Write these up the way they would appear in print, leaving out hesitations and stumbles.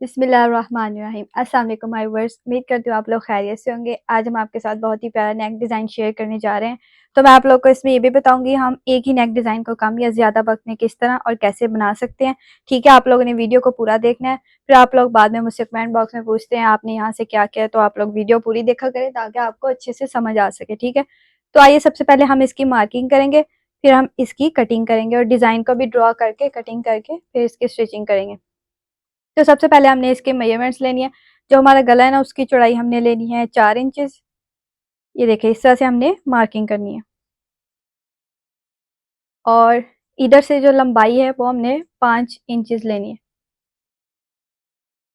बिस्मिल्लाहिर्रहमानिर्रहीम। अस्सलाम वालेकुम माय व्यूअर्स, उम्मीद करती हूँ आप लोग खैरियत से होंगे। आज हम आपके साथ बहुत ही प्यारा नेक डिज़ाइन शेयर करने जा रहे हैं। तो मैं आप लोग को इसमें ये भी बताऊँगी हम एक ही नेक डिज़ाइन को कम या ज़्यादा वक़्त में किस तरह और कैसे बना सकते हैं। ठीक है, आप लोगों ने वीडियो को पूरा देखना है। फिर आप लोग बाद में मुझसे कमेंट बॉक्स में पूछते हैं आपने यहाँ से क्या किया है, तो आप लोग वीडियो पूरी देखा करें ताकि आपको अच्छे से समझ आ सके। ठीक है, तो आइए सबसे पहले हम इसकी मार्किंग करेंगे, फिर हम इसकी कटिंग करेंगे और डिज़ाइन को भी ड्रॉ करके कटिंग करके फिर इसकी स्टिचिंग करेंगे। तो सबसे पहले हमने इसके मेजरमेंट्स लेनी है। जो हमारा गला है ना, उसकी चौड़ाई हमने लेनी है 4 इंचेस। ये देखिए, इस तरह से हमने मार्किंग करनी है और इधर से जो लंबाई है वो हमने 5 इंचेस लेनी है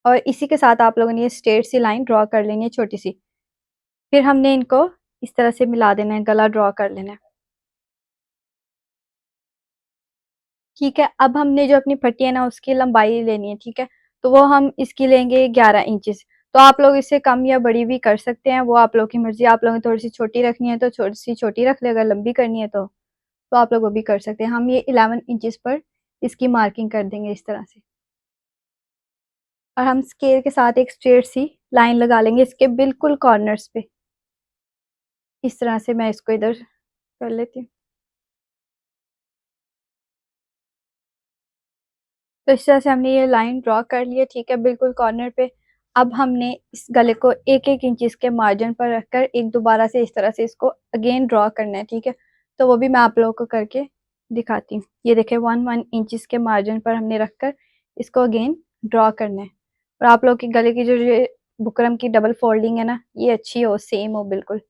और इसी के साथ आप लोगों ने ये स्ट्रेट सी लाइन ड्रॉ कर लेनी है छोटी सी। फिर हमने इनको इस तरह से मिला देना है, गला ड्रॉ कर लेना है। ठीक है, अब हमने जो अपनी पट्टी है ना उसकी लंबाई लेनी है। ठीक है, तो वो हम इसकी लेंगे 11 इंचेस। तो आप लोग इससे कम या बड़ी भी कर सकते हैं, वो आप लोग की मर्जी। आप लोगों ने थोड़ी सी छोटी रखनी है तो थोड़ी सी छोटी रख ले, अगर लंबी करनी है तो आप लोग वो भी कर सकते हैं। हम ये 11 इंचेस पर इसकी मार्किंग कर देंगे इस तरह से और हम स्केल के साथ एक स्ट्रेट सी लाइन लगा लेंगे इसके बिल्कुल कॉर्नर्स पे। इस तरह से मैं इसको इधर कर लेती हूँ। तो इस तरह से हमने ये लाइन ड्रॉ कर ली है। ठीक है, बिल्कुल कॉर्नर पे। अब हमने इस गले को एक एक इंच इसके मार्जिन पर रखकर एक दोबारा से इस तरह से इसको अगेन ड्रॉ करना है। ठीक है, तो वो भी मैं आप लोगों को करके दिखाती हूँ। ये देखिए, 1 इंच के मार्जिन पर हमने रखकर इसको अगेन ड्रॉ करना है। और आप लोग के गले की जो ये बुकरम की डबल फोल्डिंग है ना, ये अच्छी हो, सेम हो बिल्कुल।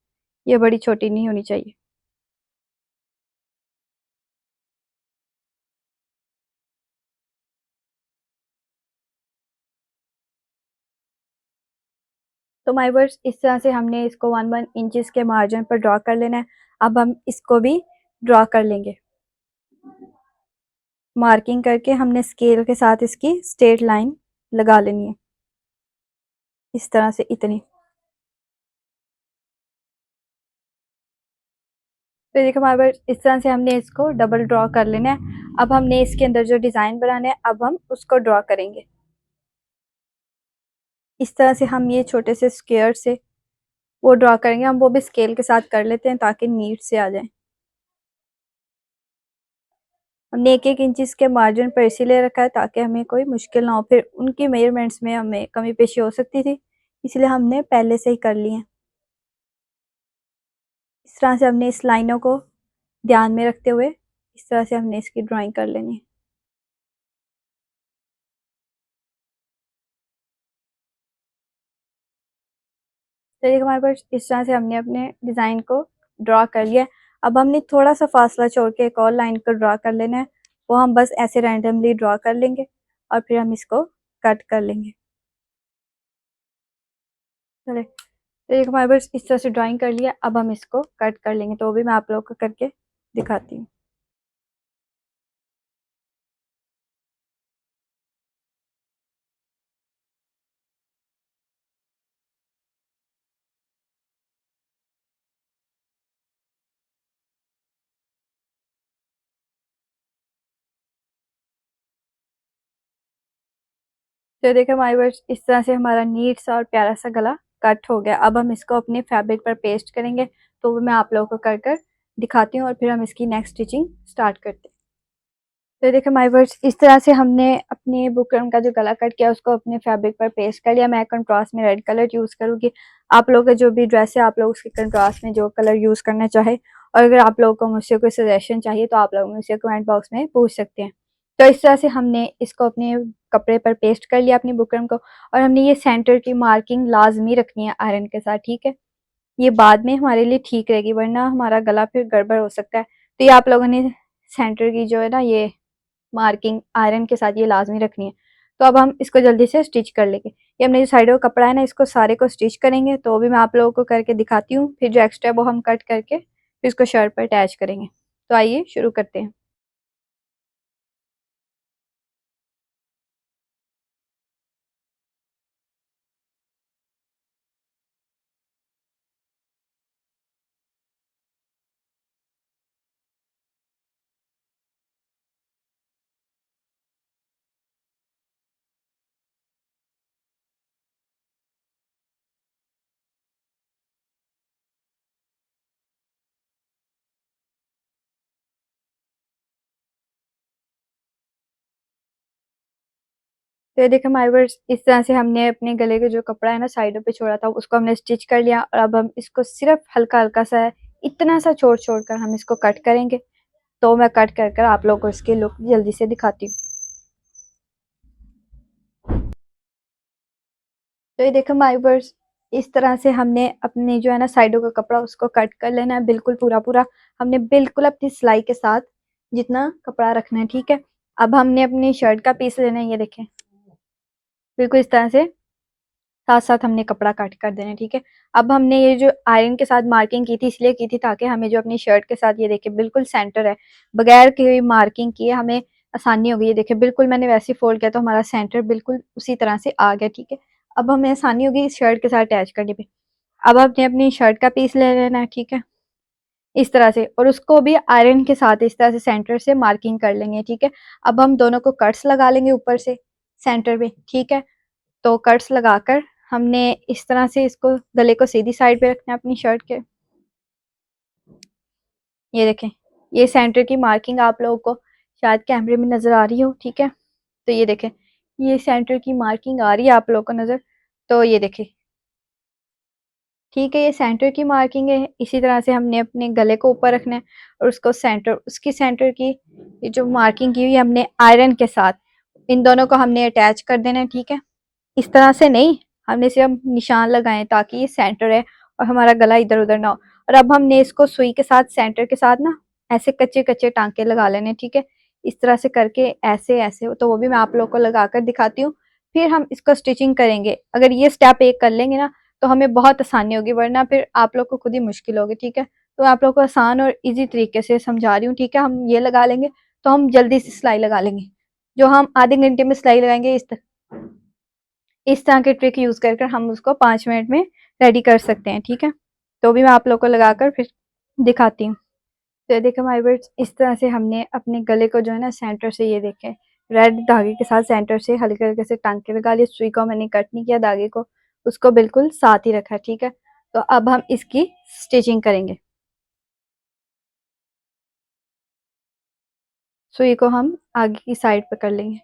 ये बड़ी छोटी नहीं होनी चाहिए। तो माय वर्ड्स, इस तरह से हमने इसको 1 इंचेस के मार्जिन पर ड्रॉ कर लेना है। अब हम इसको भी ड्रॉ कर लेंगे। मार्किंग करके हमने स्केल के साथ इसकी स्ट्रेट लाइन लगा लेनी है इस तरह से, इतनी। तो देखो हमारे पास इस तरह से हमने इसको डबल ड्रॉ कर लेना है। अब हमने इसके अंदर जो डिज़ाइन बनाना है अब हम उसको ड्रॉ करेंगे। इस तरह से हम ये छोटे से स्क्वायर से वो ड्रॉ करेंगे। हम वो भी स्केल के साथ कर लेते हैं ताकि नीट से आ जाए। हमने एक एक इंच के मार्जिन पर इसीलिए रखा है ताकि हमें कोई मुश्किल ना हो, फिर उनकी मेजरमेंट्स में हमें कमी पेशी हो सकती थी, इसलिए हमने पहले से ही कर ली है। इस तरह से हमने इस लाइनों को ध्यान में रखते हुए इस तरह से हमने इसकी ड्राइंग कर लेनी है। तो देखिए हमारे पास इस तरह से हमने अपने डिज़ाइन को ड्रॉ कर लिया है। अब हमने थोड़ा सा फासला छोड़ के एक और लाइन को ड्रॉ कर लेना है। वो हम बस ऐसे रैंडमली ड्रॉ कर लेंगे और फिर हम इसको कट कर लेंगे। चले, तो एक हमारे पास इस तरह से ड्राइंग कर लिया। अब हम इसको कट कर लेंगे, तो वो भी मैं आप लोगों को करके दिखाती हूँ। तो देखिए हमारे पास इस तरह से हमारा नीट सा और प्यारा सा गला कट हो गया। अब हम इसको अपने फैब्रिक पर पेस्ट करेंगे, तो वो मैं आप लोगों को कर कर दिखाती हूँ और फिर हम इसकी नेक्स्ट स्टिचिंग स्टार्ट करते हैं। तो देखिए माय वर्ड्स, इस तरह से हमने अपने बुकरम का जो गला कट किया उसको अपने फैब्रिक पर पेस्ट कर लिया। मैं कंट्रास्ट में रेड कलर यूज़ करूँगी। आप लोग का जो भी ड्रेस है आप लोग उसके कंट्रास्ट में जो कलर यूज़ करना चाहे, और अगर आप लोगों को मुझसे कोई सजेशन चाहिए तो आप लोग मुझसे कमेंट बॉक्स में पूछ सकते हैं। तो इस तरह से हमने इसको अपने कपड़े पर पेस्ट कर लिया अपनी बुकरम को, और हमने ये सेंटर की मार्किंग लाजमी रखनी है आयरन के साथ। ठीक है, ये बाद में हमारे लिए ठीक रहेगी, वरना हमारा गला फिर गड़बड़ हो सकता है। तो ये आप लोगों ने सेंटर की जो है ना ये मार्किंग आयरन के साथ ये लाजमी रखनी है। तो अब हम इसको जल्दी से स्टिच कर लेंगे। ये हमने जो साइडों का कपड़ा है ना इसको सारे को स्टिच करेंगे, तो वो भी मैं आप लोगों को करके दिखाती हूँ। फिर जो एक्स्ट्रा है वो हम कट करके फिर इसको शर्ट पर अटैच करेंगे। तो आइए शुरू करते हैं। तो ये देखिए हमारे व्यूअर्स, इस तरह से हमने अपने गले के जो कपड़ा है ना साइडों पे छोड़ा था उसको हमने स्टिच कर लिया, और अब हम इसको सिर्फ हल्का हल्का सा इतना सा छोड़ छोड़ कर हम इसको कट करेंगे। तो मैं कट कर कर आप लोगों को इसकी लुक जल्दी से दिखाती हूँ। तो ये देखो माय व्यूअर्स, इस तरह से हमने अपने जो है ना साइडों का कपड़ा उसको कट कर लेना है, बिल्कुल पूरा पूरा। हमने बिल्कुल अपनी सिलाई के साथ जितना कपड़ा रखना है, ठीक है। अब हमने अपनी शर्ट का पीस लेना है, ये देखें बिल्कुल इस तरह से साथ साथ हमने कपड़ा कट कर देना है, ठीक है। अब हमने ये जो आयरन के साथ मार्किंग की थी इसलिए की थी ताकि हमें जो अपनी शर्ट के साथ, ये देखिए बिल्कुल सेंटर है, बगैर की मार्किंग किए हमें आसानी होगी। ये देखिए बिल्कुल मैंने वैसे फोल्ड किया तो हमारा सेंटर बिल्कुल उसी तरह से आ गया, ठीक है। अब हमें आसानी होगी इस शर्ट के साथ अटैच करने पे। अब आपने अपनी शर्ट का पीस ले लेना है, ठीक है, इस तरह से, और उसको भी आयरन के साथ इस तरह से सेंटर से मार्किंग कर लेंगे, ठीक है। अब हम दोनों को कट्स लगा लेंगे ऊपर से सेंटर पे, ठीक है। तो कट्स लगाकर हमने इस तरह से इसको गले को सीधी साइड पे रखना है अपनी शर्ट के। ये देखें, ये सेंटर की मार्किंग आप लोगों को शायद कैमरे में नज़र आ रही हो, ठीक है। तो ये देखें, ये सेंटर की मार्किंग आ रही है आप लोगों को नज़र। तो ये देखें, ठीक है, ये सेंटर की मार्किंग है। इसी तरह से हमने अपने गले को ऊपर रखना है और उसको सेंटर, उसकी सेंटर की ये जो मार्किंग की हुई है हमने आयरन के साथ इन दोनों को हमने अटैच कर देना है, ठीक है। इस तरह से नहीं, हमने सिर्फ निशान लगाए ताकि ये सेंटर है और हमारा गला इधर उधर ना हो। और अब हमने इसको सुई के साथ सेंटर के साथ ना ऐसे कच्चे कच्चे टांके लगा लेने, ठीक है। इस तरह से करके ऐसे ऐसे, तो वो भी मैं आप लोग को लगा कर दिखाती हूँ। फिर हम इसको स्टिचिंग करेंगे। अगर ये स्टेप एक कर लेंगे ना तो हमें बहुत आसानी होगी, वरना फिर आप लोग को खुद ही मुश्किल होगी, ठीक है। तो आप लोग को आसान और इजी तरीके से समझा रही हूँ, ठीक है। हम ये लगा लेंगे तो हम जल्दी से सिलाई लगा लेंगे। जो हम आधे घंटे में सिलाई लगाएंगे इस तरह के ट्रिक यूज कर हम उसको 5 मिनट में रेडी कर सकते हैं, ठीक है। तो भी मैं आप लोग को लगाकर फिर दिखाती हूँ। तो ये देखो माय वर्ड्स, इस तरह से हमने अपने गले को जो है ना सेंटर से, ये देखें रेड धागे के साथ सेंटर से हल्के हल्के से टांके लगा लिए। सुई को मैंने कट नहीं किया, धागे को उसको बिल्कुल साथ ही रखा, ठीक है। तो अब हम इसकी स्टिचिंग करेंगे। सुई को हम आगे की साइड पे कर लेंगे।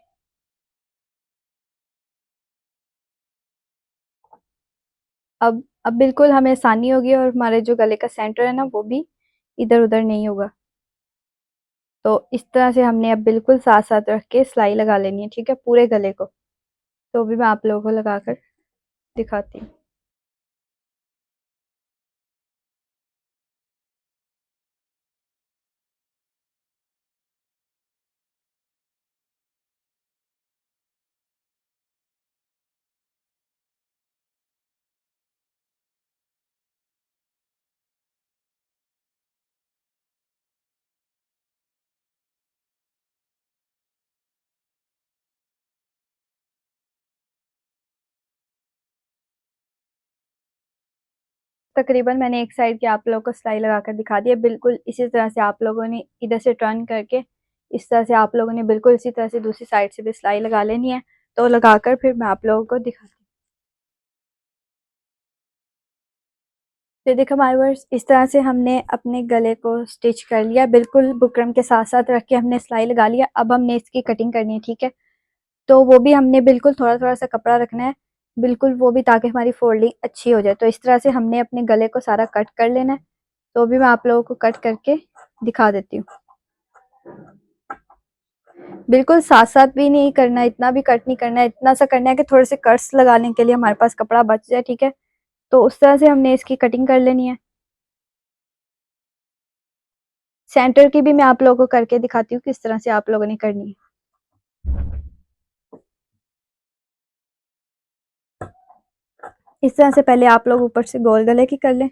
अब बिल्कुल हमें आसानी होगी और हमारे जो गले का सेंटर है ना वो भी इधर उधर नहीं होगा। तो इस तरह से हमने अब बिल्कुल साथ साथ रख के सिलाई लगा लेनी है, ठीक है, पूरे गले को। तो भी मैं आप लोगों को लगाकर दिखाती हूँ। तकरीबन मैंने एक साइड की आप लोगों को सिलाई लगाकर दिखा दी है। बिल्कुल इसी तरह से आप लोगों ने इधर से टर्न करके इस तरह से आप लोगों ने बिल्कुल इसी तरह से दूसरी साइड से भी सिलाई लगा लेनी है। तो लगाकर फिर मैं आप लोगों को दिखाती हूँ। तो देखो माय व्यूअर्स, इस तरह से हमने अपने गले को स्टिच कर लिया, बिल्कुल बुकरम के साथ साथ रख के हमने सिलाई लगा लिया। अब हमने इसकी कटिंग करनी है, ठीक है। तो वो भी हमने बिल्कुल थोड़ा थोड़ा सा कपड़ा रखना है, बिल्कुल वो भी, ताकि हमारी फोल्डिंग अच्छी हो जाए। तो इस तरह से हमने अपने गले को सारा कट कर लेना है। तो भी मैं आप लोगों को कट करके दिखा देती हूँ। बिल्कुल साथ साथ भी नहीं करना, इतना भी कट नहीं करना है, इतना सा करना है कि थोड़े से कट्स लगाने के लिए हमारे पास कपड़ा बच जाए, ठीक है। तो उस तरह से हमने इसकी कटिंग कर लेनी है। सेंटर की भी मैं आप लोगों को करके दिखाती हूँ किस तरह से आप लोगों ने करनी है। इस तरह से पहले आप लोग ऊपर से गोल गले की कर लें।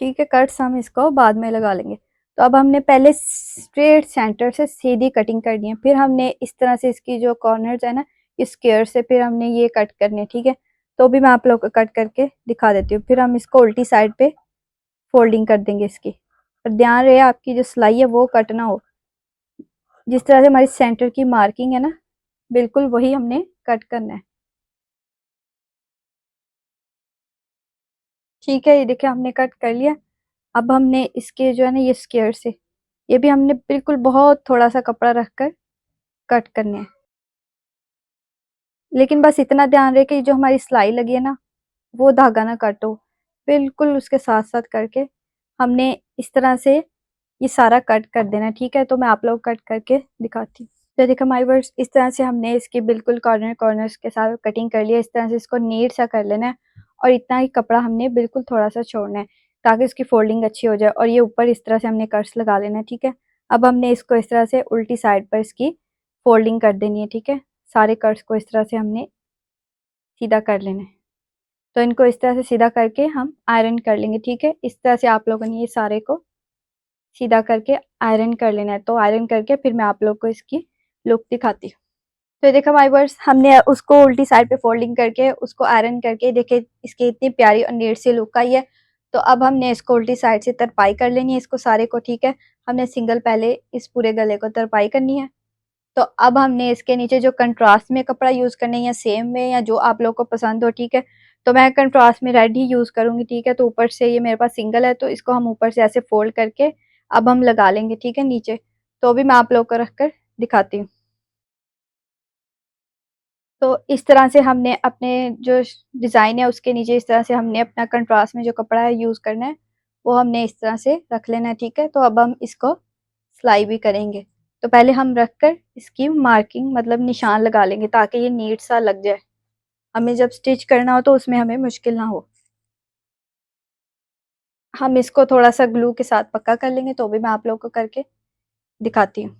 ठीक है, कट्स हम इसको बाद में लगा लेंगे। तो अब हमने पहले स्ट्रेट सेंटर से सीधी कटिंग करनी है, फिर हमने इस तरह से इसकी जो कॉर्नर्स है ना इस स्क्वायर से फिर हमने ये कट करने, ठीक है। तो भी मैं आप लोग को कट करके दिखा देती हूँ। फिर हम इसको उल्टी साइड पे फोल्डिंग कर देंगे इसकी। पर ध्यान रहे आपकी जो सिलाई है वो कट ना हो। जिस तरह से हमारी सेंटर की मार्किंग है ना बिल्कुल वही हमने कट करना है। ठीक है, ये देखिए हमने कट कर लिया। अब हमने इसके जो है ना ये स्क्वायर से, ये भी हमने बिल्कुल बहुत थोड़ा सा कपड़ा रखकर कट करने हैं। लेकिन बस इतना ध्यान रहे कि जो हमारी सिलाई लगी है ना वो धागा ना कट हो, बिल्कुल उसके साथ साथ करके हमने इस तरह से ये सारा कट कर देना है, ठीक है। तो मैं आप लोग कट करके दिखाती हूँ। तो देखो माय वर्स, इस तरह से हमने इसकी बिल्कुल कॉर्नर्स के साथ कटिंग कर लिया। इस तरह से इसको नीट सा कर लेना है और इतना ही कपड़ा हमने बिल्कुल थोड़ा सा छोड़ना है ताकि इसकी फोल्डिंग अच्छी हो जाए। और ये ऊपर इस तरह से हमने कट्स लगा लेना है, ठीक है। अब हमने इसको इस तरह से उल्टी साइड पर इसकी फोल्डिंग कर देनी है, ठीक है। सारे कट्स को इस तरह से हमने सीधा कर लेना है। तो इनको इस तरह से सीधा करके हम आयरन कर लेंगे, ठीक है। इस तरह से आप लोगों ने ये सारे को सीधा करके आयरन कर लेना है। तो आयरन करके फिर मैं आप लोग को इसकी लुक दिखाती हूँ। तो देखो माय वर्स, हमने उसको उल्टी साइड पे फोल्डिंग करके उसको आयरन करके देखे इसकी इतनी प्यारी और नीट सी लुक आई है। तो अब हमने इसको उल्टी साइड से तरपाई कर लेनी है इसको सारे को, ठीक है। हमने सिंगल पहले इस पूरे गले को तरपाई करनी है। तो अब हमने इसके नीचे जो कंट्रास्ट में कपड़ा यूज़ करना है या सेम में या जो आप लोग को पसंद हो, ठीक है। तो मैं कंट्रास्ट में रेड ही यूज़ करूँगी, ठीक है। तो ऊपर से ये मेरे पास सिंगल है तो इसको हम ऊपर से ऐसे फोल्ड करके अब हम लगा लेंगे, ठीक है, नीचे। तो भी मैं आप लोग को रख कर दिखाती हूँ। तो इस तरह से हमने अपने जो डिज़ाइन है उसके नीचे इस तरह से हमने अपना कंट्रास्ट में जो कपड़ा है यूज़ करना है वो हमने इस तरह से रख लेना है, ठीक है। तो अब हम इसको सिलाई भी करेंगे। तो पहले हम रख कर इसकी मार्किंग मतलब निशान लगा लेंगे ताकि ये नीट सा लग जाए, हमें जब स्टिच करना हो तो उसमें हमें मुश्किल ना हो। हम इसको थोड़ा सा ग्लू के साथ पक्का कर लेंगे। तो भी मैं आप लोगों को करके दिखाती हूँ।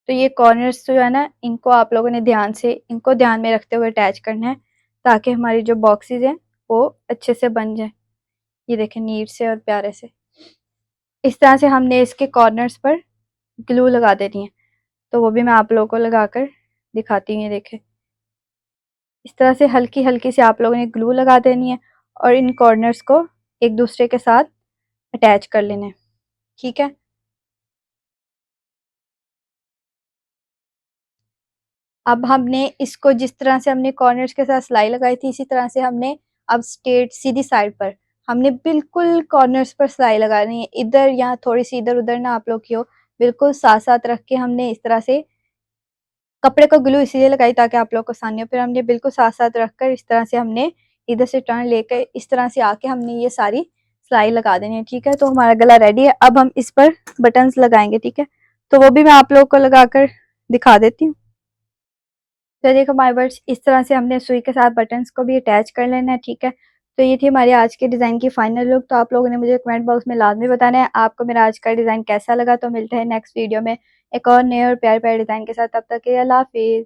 तो ये कॉर्नर्स जो है ना इनको आप लोगों ने इनको ध्यान में रखते हुए अटैच करना है ताकि हमारी जो बॉक्सेस हैं वो अच्छे से बन जाए। ये देखें नीट से और प्यारे से। इस तरह से हमने इसके कॉर्नर्स पर ग्लू लगा देनी है। तो वो भी मैं आप लोगों को लगाकर दिखाती हूँ। ये देखें इस तरह से हल्की हल्की से आप लोगों ने ग्लू लगा देनी है और इन कॉर्नर्स को एक दूसरे के साथ अटैच कर लेना है, ठीक है। अब हमने इसको जिस तरह से हमने कॉर्नर्स के साथ सिलाई लगाई थी इसी तरह से हमने अब स्ट्रेट सीधी साइड पर हमने बिल्कुल कॉर्नर्स पर सिलाई लगानी है। इधर या थोड़ी सी इधर उधर ना आप लोग की हो, बिल्कुल साथ साथ रख के हमने इस तरह से कपड़े को ग्लू इसीलिए लगाई ताकि आप लोग को आसानी हो। फिर हमने बिल्कुल साथ साथ रखकर इस तरह से हमने इधर से टर्न लेकर इस तरह से आके हमने ये सारी सिलाई लगा देनी है, ठीक है। तो हमारा गला रेडी है। अब हम इस पर बटन्स लगाएंगे, ठीक है। तो वो भी मैं आप लोग को लगाकर दिखा देती हूँ। तो देखो माय वर्ड्स, इस तरह से हमने सुई के साथ बटन्स को भी अटैच कर लेना है, ठीक है। तो ये थी हमारी आज के डिज़ाइन की फाइनल लुक। तो आप लोगों ने मुझे कमेंट बॉक्स में लाजमी बताना है आपको मेरा आज का डिज़ाइन कैसा लगा। तो मिलते हैं नेक्स्ट वीडियो में एक और नए और प्यारे प्यारे डिज़ाइन के साथ। तब तक के लिए अल्लाह हाफिज़।